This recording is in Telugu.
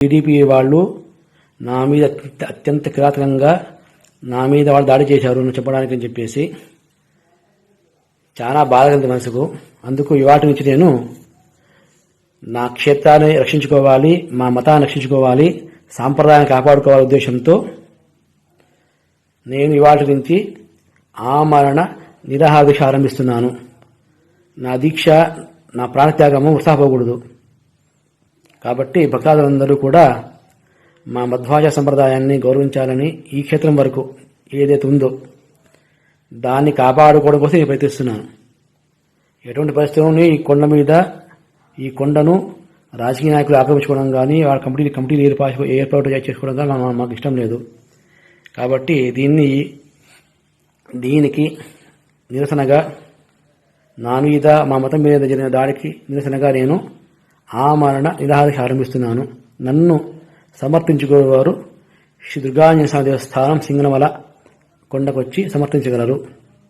టీడీపీ వాళ్ళు నా మీద అత్యంత కిరాతకంగా నా మీద వాళ్ళు దాడి చేశారు అని చెప్పడానికి అని చెప్పేసి చాలా బాధ కలిగింది మనసుకు. అందుకు ఇవాటి నుంచి నేను నా క్షేత్రాన్ని రక్షించుకోవాలి, మా మతాన్ని రక్షించుకోవాలి, సాంప్రదాయాన్ని కాపాడుకోవాలనే ఉద్దేశంతో నేను ఇవాటి నుంచి ఆమరణ నిరాహార దీక్ష ఆరంభిస్తున్నాను. నా దీక్ష, నా ప్రాణత్యాగము ఉత్సాహపోకూడదు. కాబట్టి భక్తాదులందరూ కూడా మా మధ్వాజ సంప్రదాయాన్ని గౌరవించాలని, ఈ క్షేత్రం వరకు ఏదైతే ఉందో దాన్ని కాపాడుకోవడం కోసం నేను ప్రయత్నిస్తున్నాను. ఎటువంటి పరిస్థితుల్లోని ఈ కొండను రాజకీయ నాయకులు ఆక్రమించుకోవడం కానీ, వాళ్ళ కమిటీలు ఏర్పాటు చేసుకోవడం కానీ మాకు ఇష్టం లేదు. కాబట్టి దీనికి నిరసనగా, నా మీద మా మతం మీద జరిగిన దాడికి నిరసనగా నేను ఆమరణ నిరాహార ఆరంభిస్తున్నాను. నన్ను సమర్థించుకునేవారు శ్రీ దుర్గాంజనేయ స్వామి దేవస్థానం సింగనమల కొండకొచ్చి సమర్థించగలరు.